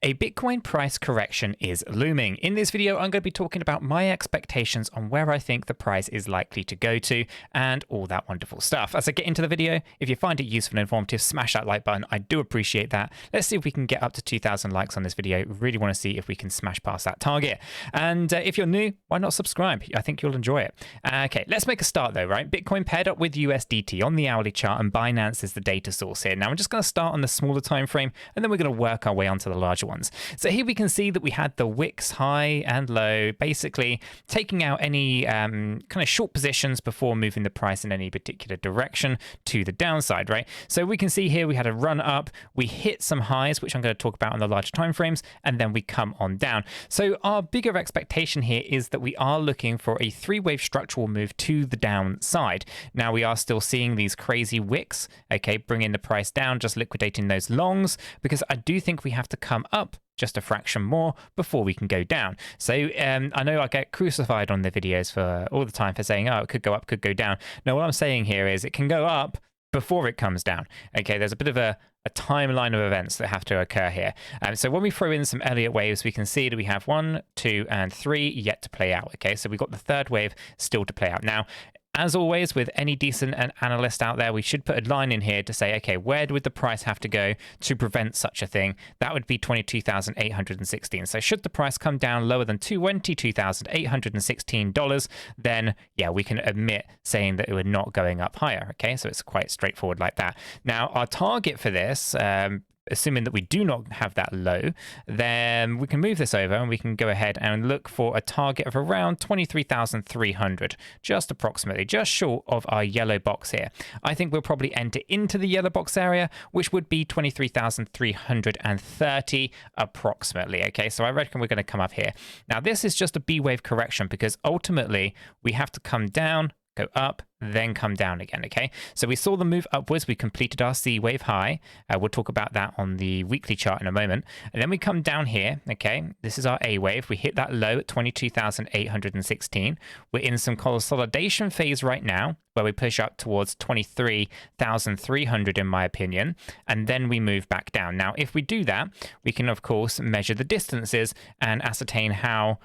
A Bitcoin price correction is looming. In this video, I'm going to be talking about my expectations on where I think the price is likely to go to and all that wonderful stuff. As I get into the video, if you find it useful and informative, smash that like button. I do appreciate that. Let's see if we can get up to 2,000 likes on this video. Really want to see if we can smash past that target. And if you're new, why not subscribe? I think you'll enjoy it. Okay, let's make a start though, right? Bitcoin paired up with USDT on the hourly chart and Binance is the data source here. Now I'm just going to start on the smaller time frame and then we're going to work our way onto the larger ones. So here we can see that we had the wicks high and low, basically taking out any kind of short positions before moving the price in any particular direction to the downside, right? So we can see here we had a run up, we hit some highs, which I'm going to talk about on the larger time frames, and then we come on down. So our bigger expectation here is that we are looking for a three-wave structural move to the downside. Now we are still seeing these crazy wicks, okay, bringing the price down, just liquidating those longs, because I do think we have to come up just a fraction more before we can go down. So I know I get crucified on the videos for all the time for saying, oh, it could go up, could go down. No, what I'm saying here is it can go up before it comes down. Okay, there's a bit of a timeline of events that have to occur here. So when we throw in some Elliott waves, we can see that we have 1, 2, and 3 yet to play out. Okay, so we've got the third wave still to play out. Now, as always, with any decent analyst out there, we should put a line in here to say, okay, where would the price have to go to prevent such a thing? That would be 22,816. So should the price come down lower than $22,816, then yeah, we can admit saying that it would not going up higher. Okay, so it's quite straightforward like that. Now, our target for this, assuming that we do not have that low, then we can move this over and we can go ahead and look for a target of around 23,300, just approximately, just short of our yellow box here. I think we'll probably enter into the yellow box area, which would be 23,330 approximately. Okay, so I reckon we're going to come up here. Now, this is just a B wave correction because ultimately we have to come down, go up, then come down again. Okay, so we saw the move upwards, we completed our C wave high. We'll talk about that on the weekly chart in a moment, and then we come down here. Okay, this is our A wave, we hit that low at 22,816. We're in some consolidation phase right now where we push up towards 23,300 in my opinion, and then we move back down. Now if we do that, we can of course measure the distances and ascertain how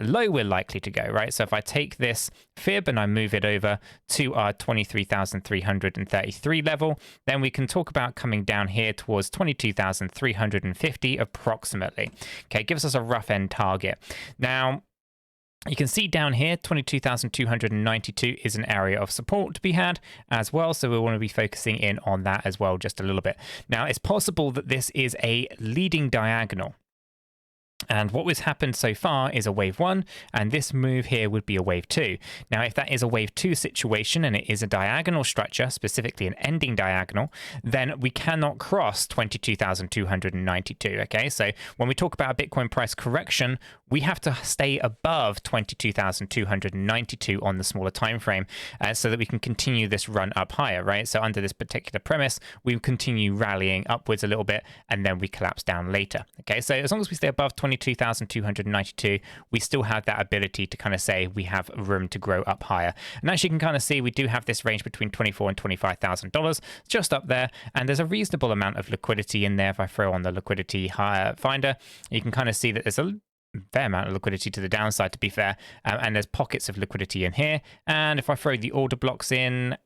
low we're likely to go, right? So if I take this fib and I move it over to our 23,333 level, then we can talk about coming down here towards 22,350 approximately. Okay, gives us a rough end target. Now, you can see down here, 22,292 is an area of support to be had as well. So we want to be focusing in on that as well just a little bit. Now, it's possible that this is a leading diagonal. And what has happened so far is a wave 1, and this move here would be a wave 2. Now, if that is a wave 2 situation and it is a diagonal structure, specifically an ending diagonal, then we cannot cross 22,292. Okay, so when we talk about a Bitcoin price correction, we have to stay above 22,292 on the smaller time frame so that we can continue this run up higher, right? So under this particular premise, we continue rallying upwards a little bit and then we collapse down later. Okay, so as long as we stay above 22,292, we still have that ability to kind of say we have room to grow up higher. And as you can kind of see, we do have this range between $24,000 and $25,000 just up there, and there's a reasonable amount of liquidity in there. If I throw on the liquidity finder, you can kind of see that there's a fair amount of liquidity to the downside, to be fair, and there's pockets of liquidity in here. And if I throw the order blocks in,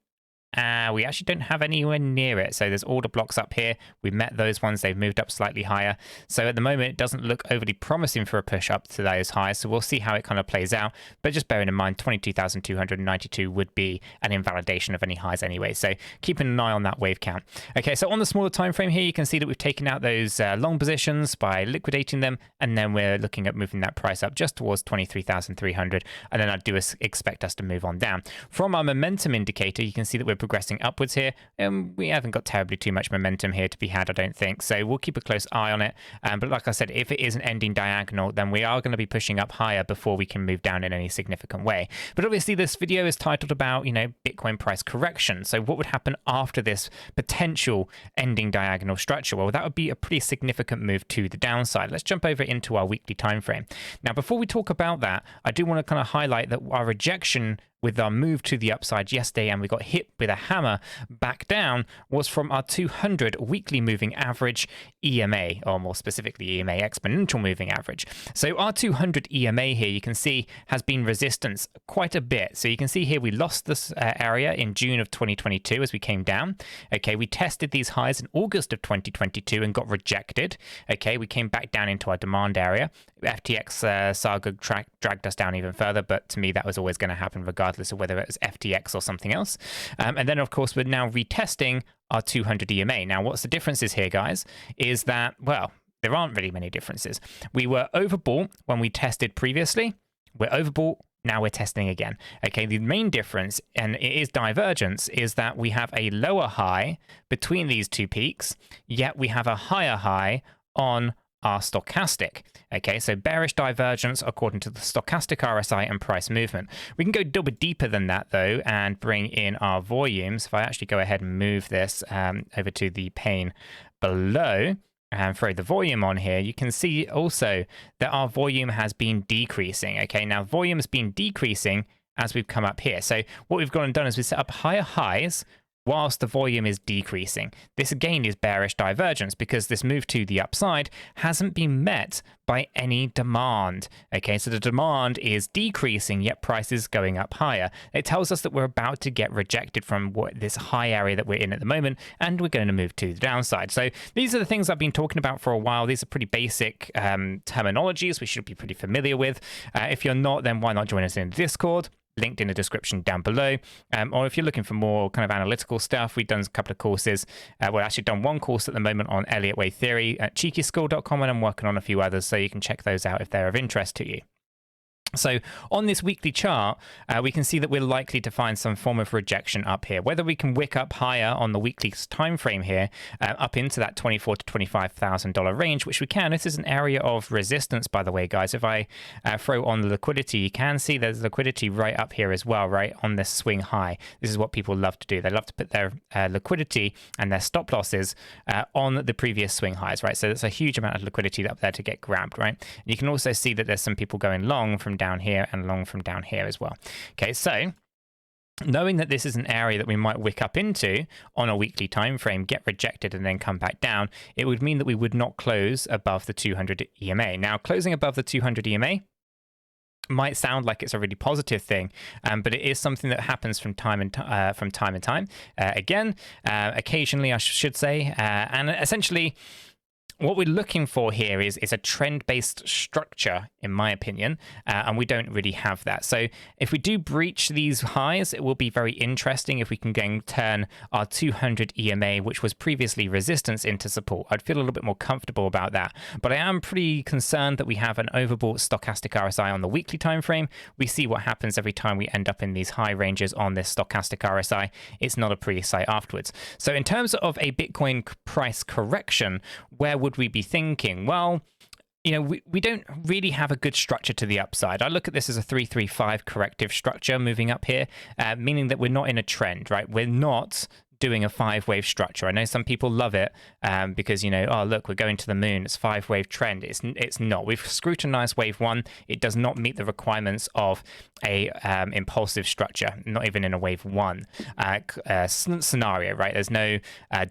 we actually don't have anywhere near it. So there's order blocks up here. We've met those ones. They've moved up slightly higher. So at the moment, it doesn't look overly promising for a push up to those highs. So we'll see how it kind of plays out. But just bearing in mind, 22,292 would be an invalidation of any highs anyway. So keeping an eye on that wave count. Okay, so on the smaller time frame here, you can see that we've taken out those long positions by liquidating them. And then we're looking at moving that price up just towards 23,300. And then I do expect us to move on down. From our momentum indicator, you can see that we're progressing upwards here, and we haven't got terribly too much momentum here to be had, I don't think. So we'll keep a close eye on it. But like I said, if it is an ending diagonal, then we are going to be pushing up higher before we can move down in any significant way. But obviously, this video is titled about, Bitcoin price correction. So what would happen after this potential ending diagonal structure? Well, that would be a pretty significant move to the downside. Let's jump over into our weekly time frame. Now, before we talk about that, I do want to kind of highlight that our rejection with our move to the upside yesterday and we got hit with a hammer back down was from our 200 weekly moving average EMA, or more specifically EMA exponential moving average. So our 200 EMA here, you can see, has been resistance quite a bit. So you can see here we lost this area in June of 2022 as we came down. Okay, we tested these highs in August of 2022 and got rejected. Okay, we came back down into our demand area. FTX saga dragged us down even further, but to me that was always going to happen regardless of whether it was FTX or something else. And then of course we're now retesting our 200 EMA. Now what's the differences here, guys, is that, well, there aren't really many differences. We were overbought when we tested previously. We're overbought. Now we're testing again. Okay, the main difference, and it is divergence, is that we have a lower high between these two peaks, yet we have a higher high on our stochastic. Okay, so bearish divergence according to the stochastic RSI and price movement. We can go a little bit deeper than that though and bring in our volumes. If I actually go ahead and move this over to the pane below and throw the volume on here, you can see also that our volume has been decreasing. Okay, now volume has been decreasing as we've come up here. So what we've gone and done is we set up higher highs whilst the volume is decreasing. This again is bearish divergence because this move to the upside hasn't been met by any demand. Okay, so the demand is decreasing, yet price is going up higher. It tells us that we're about to get rejected from this high area that we're in at the moment, and we're going to move to the downside. So these are the things I've been talking about for a while. These are pretty basic terminologies we should be pretty familiar with. If you're not, then why not join us in Discord? Linked in the description down below. Or if you're looking for more kind of analytical stuff, we've done a couple of courses. We've actually done one course at the moment on Elliott Wave Theory at cheekyschool.com, and I'm working on a few others, so you can check those out if they're of interest to you. So on this weekly chart, we can see that we're likely to find some form of rejection up here. Whether we can wick up higher on the weekly time frame here, up into that $24,000 to $25,000 range, which we can. This is an area of resistance, by the way, guys. If I throw on the liquidity, you can see there's liquidity right up here as well, right on this swing high. This is what people love to do. They love to put their liquidity and their stop losses on the previous swing highs, right? So there's a huge amount of liquidity up there to get grabbed, right? And you can also see that there's some people going long from down here and long from down here as well. Okay, so knowing that this is an area that we might wick up into on a weekly time frame, get rejected and then come back down, it would mean that we would not close above the 200 EMA. Now, closing above the 200 EMA might sound like it's a really positive thing, but it is something that happens from time to time. Occasionally, I should say, and essentially, what we're looking for here is a trend-based structure, in my opinion, and we don't really have that. So if we do breach these highs, it will be very interesting if we can go and turn our 200 EMA, which was previously resistance, into support. I'd feel a little bit more comfortable about that. But I am pretty concerned that we have an overbought stochastic RSI on the weekly time frame. We see what happens every time we end up in these high ranges on this stochastic RSI. It's not a pretty sight afterwards. So in terms of a Bitcoin price correction, where would we be thinking? Well, you know, we don't really have a good structure to the upside. I look at this as a 335 corrective structure moving up here, meaning that we're not in a trend, right? We're not doing a 5-wave structure. I know some people love it because, you know, oh, look, we're going to the moon. It's 5-wave trend. It's not. We've scrutinized wave 1. It does not meet the requirements of a impulsive structure, not even in a wave 1 scenario, right? There's no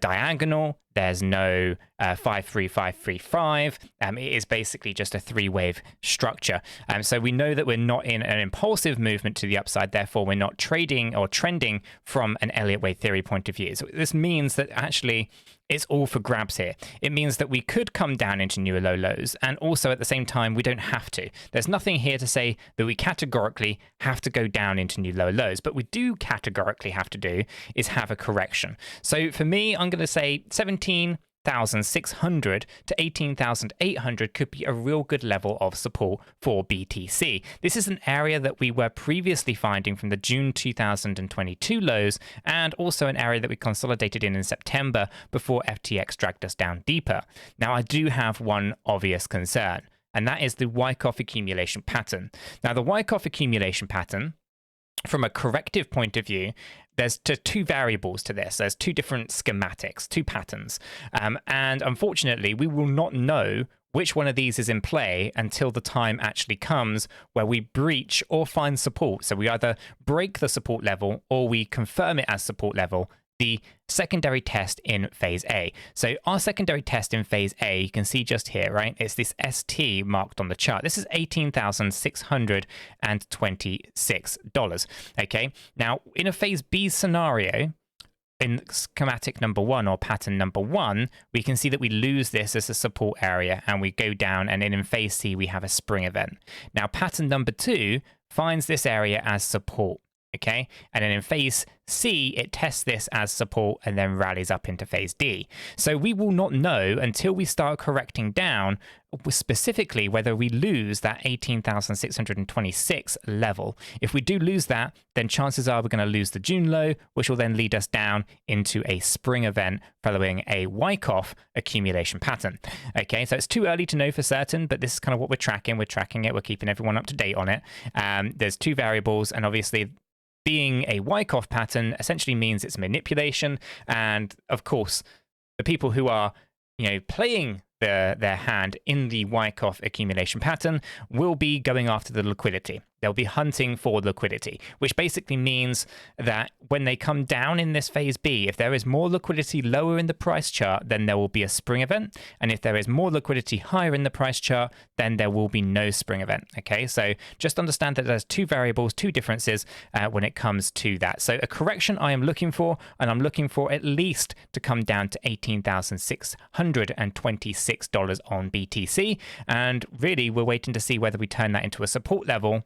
diagonal. There's no 5-3-5-3-5. It is basically just a 3-wave structure. So we know that we're not in an impulsive movement to the upside. Therefore, we're not trading or trending from an Elliott Wave Theory point of view. So this means that actually it's all for grabs here. It means that we could come down into newer low lows, and also at the same time, we don't have to. There's nothing here to say that we categorically have to go down into new low lows, but we do categorically have to do is have a correction. So for me, I'm going to say 17,600 to 18,800 could be a real good level of support for BTC. This is an area that we were previously finding from the June 2022 lows, and also an area that we consolidated in September before FTX dragged us down deeper. Now, I do have one obvious concern, and that is the Wyckoff accumulation pattern. Now, the Wyckoff accumulation pattern, from a corrective point of view, there's two variables to this. There's two different schematics, two patterns. And unfortunately, we will not know which one of these is in play until the time actually comes where we breach or find support. So we either break the support level or we confirm it as support level, the secondary test in phase A. So our secondary test in phase A, you can see just here, right? It's this ST marked on the chart. This is $18,626. Okay. Now, in a phase B scenario, in schematic number 1 or pattern number 1, we can see that we lose this as a support area and we go down, and then in phase C, we have a spring event. Now, pattern number 2 finds this area as support. Okay, and then in phase C, it tests this as support and then rallies up into phase D. So we will not know until we start correcting down specifically whether we lose that 18,626 level. If we do lose that, then chances are we're going to lose the June low, which will then lead us down into a spring event following a Wyckoff accumulation pattern. Okay, so it's too early to know for certain, but this is kind of what we're tracking. We're tracking it. We're keeping everyone up to date on it. There's 2 variables, and obviously being a Wyckoff pattern essentially means it's manipulation. And of course, the people who are, playing their hand in the Wyckoff accumulation pattern will be going after the liquidity. They'll be hunting for liquidity, which basically means that when they come down in this phase B, if there is more liquidity lower in the price chart, then there will be a spring event. And if there is more liquidity higher in the price chart, then there will be no spring event. Okay, so just understand that there's 2 variables, 2 differences when it comes to that. So a correction I am looking for, and I'm looking for at least to come down to $18,626 on BTC. And really, we're waiting to see whether we turn that into a support level,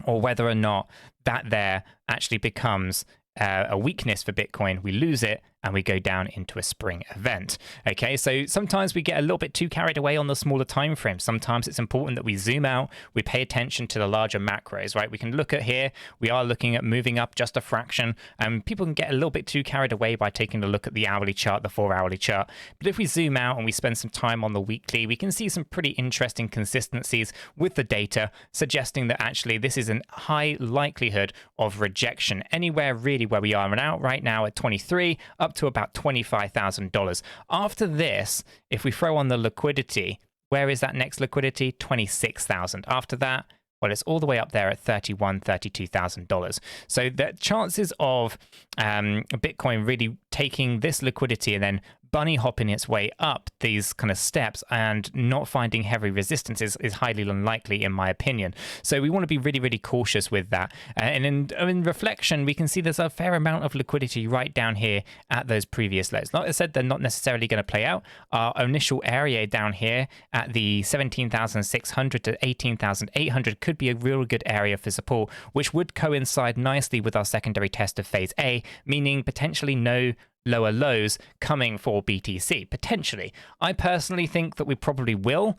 or whether or not that there actually becomes a weakness for Bitcoin. We lose it and we go down into a spring event. Okay, so sometimes we get a little bit too carried away on the smaller time frames. Sometimes it's important that we zoom out, we pay attention to the larger macros, right? We can look at here, we are looking at moving up just a fraction, and people can get a little bit too carried away by taking a look at the hourly chart, the 4-hourly chart. But if we zoom out and we spend some time on the weekly, we can see some pretty interesting consistencies with the data, suggesting that actually this is a high likelihood of rejection anywhere really where we are right now at 23 up to about $25,000. After this, if we throw on the liquidity, where is that next liquidity? 26,000. After that, well, it's all the way up there at $31,000, $32,000. So the chances of Bitcoin really taking this liquidity and then bunny hopping its way up these kind of steps and not finding heavy resistance is highly unlikely, in my opinion. So we want to be really, really cautious with that. And in reflection, we can see there's a fair amount of liquidity right down here at those previous lows. Like I said, they're not necessarily going to play out. Our initial area down here at the 17,600 to 18,800 could be a real good area for support, which would coincide nicely with our secondary test of phase A, meaning potentially no lower lows coming for BTC, potentially. I personally think that we probably will,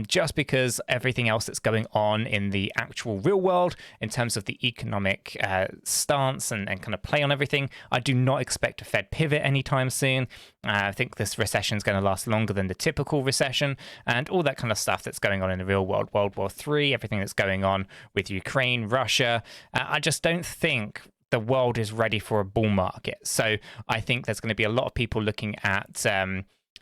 just because everything else that's going on in the actual real world in terms of the economic stance and kind of play on everything. I do not expect a Fed pivot anytime soon. I think this recession is going to last longer than the typical recession, and all that kind of stuff that's going on in the real world. World War III, everything that's going on with Ukraine, Russia. I just don't think the world is ready for a bull market. So I think there's going to be a lot of people looking at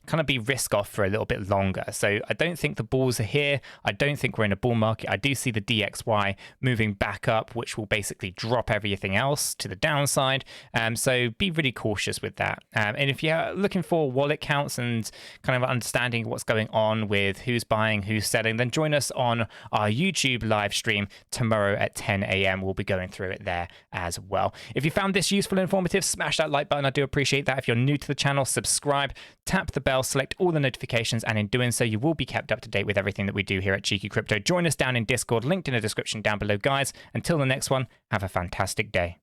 kind of be risk off for a little bit longer. So I don't think the bulls are here. I don't think we're in a bull market. I do see the DXY moving back up, which will basically drop everything else to the downside. So be really cautious with that. And if you're looking for wallet counts and kind of understanding what's going on with who's buying, who's selling, then join us on our YouTube live stream tomorrow at 10 a.m. We'll be going through it there as well. If you found this useful and informative, smash that like button. I do appreciate that. If you're new to the channel, subscribe, tap the bell, select all the notifications, and in doing so, you will be kept up to date with everything that we do here at Cheeky Crypto. Join us down in Discord, linked in the description down below, guys. Until the next one, have a fantastic day.